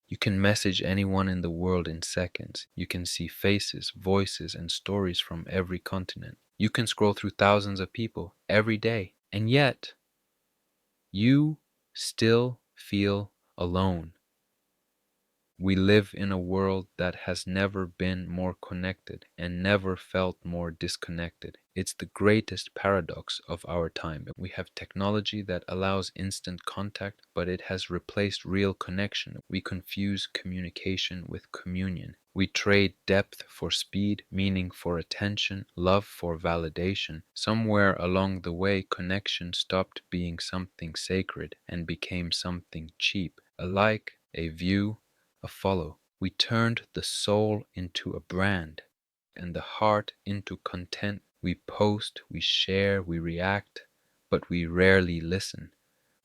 You can message anyone in the world in seconds. You can see faces, voices, and stories from every continent. You can scroll through thousands of people every day. And yet, you still feel alone. We live in a world that has never been more connected and never felt more disconnected. It's the greatest paradox of our time. We have technology that allows instant contact, but it has replaced real connection. We confuse communication with communion. We trade depth for speed, meaning for attention, love for validation. Somewhere along the way, connection stopped being something sacred and became something cheap. A like, a view, a follow. We turned the soul into a brand and the heart into content. We post, we share, we react, but we rarely listen.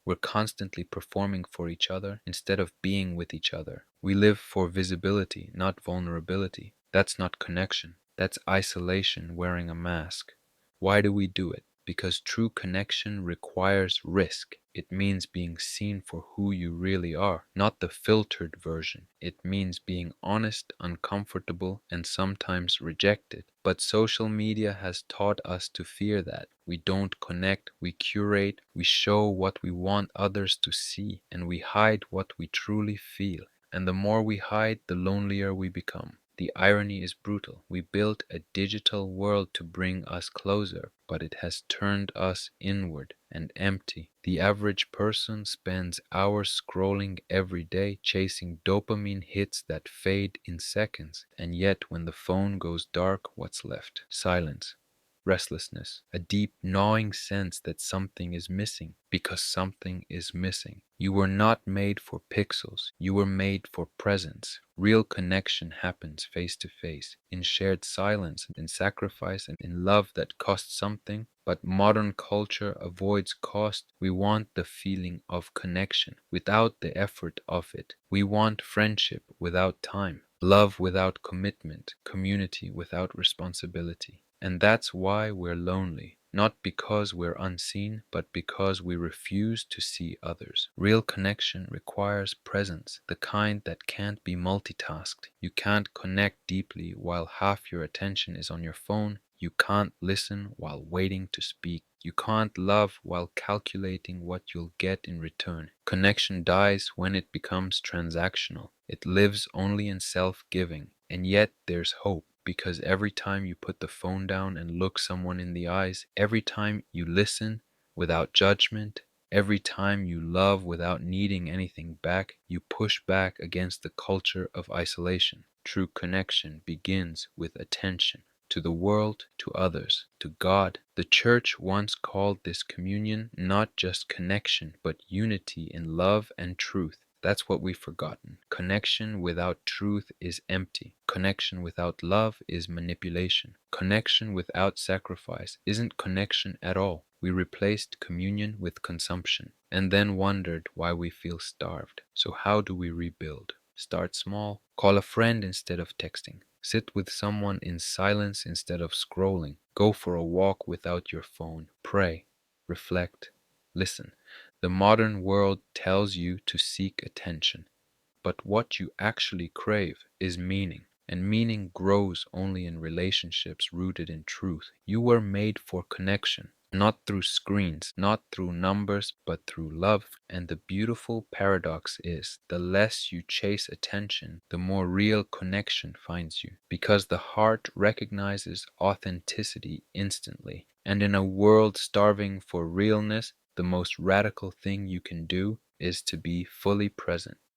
We're constantly performing for each other instead of being with each other. We live for visibility, not vulnerability. That's not connection. That's isolation wearing a mask. Why do we do it? Because true connection requires risk. It means being seen for who you really are, not the filtered version. It means being honest, uncomfortable, and sometimes rejected. But social media has taught us to fear that. We don't connect, we curate, we show what we want others to see, and we hide what we truly feel. And the more we hide, the lonelier we become. The irony is brutal. We built a digital world to bring us closer, but it has turned us inward and empty. The average person spends hours scrolling every day, chasing dopamine hits that fade in seconds. And yet, when the phone goes dark, what's left? Silence. Restlessness, a deep gnawing sense that something is missing because something is missing. You were not made for pixels, you were made for presence. Real connection happens face to face, in shared silence, in sacrifice, and in love that costs something. But modern culture avoids cost. We want the feeling of connection without the effort of it. We want friendship without time, love without commitment, community without responsibility. And that's why we're lonely. Not because we're unseen, but because we refuse to see others. Real connection requires presence, the kind that can't be multitasked. You can't connect deeply while half your attention is on your phone. You can't listen while waiting to speak. You can't love while calculating what you'll get in return. Connection dies when it becomes transactional. It lives only in self-giving. And yet there's hope. Because every time you put the phone down and look someone in the eyes, every time you listen without judgment, every time you love without needing anything back, you push back against the culture of isolation. True connection begins with attention to the world, to others, to God. The church once called this communion not just connection, but unity in love and truth. That's what we've forgotten. Connection without truth is empty. Connection without love is manipulation. Connection without sacrifice isn't connection at all. We replaced communion with consumption and then wondered why we feel starved. So how do we rebuild? Start small. Call a friend instead of texting. Sit with someone in silence instead of scrolling. Go for a walk without your phone. Pray. Reflect. Listen. The modern world tells you to seek attention, but what you actually crave is meaning, and meaning grows only in relationships rooted in truth. You were made for connection, not through screens, not through numbers, but through love. And the beautiful paradox is, the less you chase attention, the more real connection finds you, because the heart recognizes authenticity instantly. And in a world starving for realness, the most radical thing you can do is to be fully present.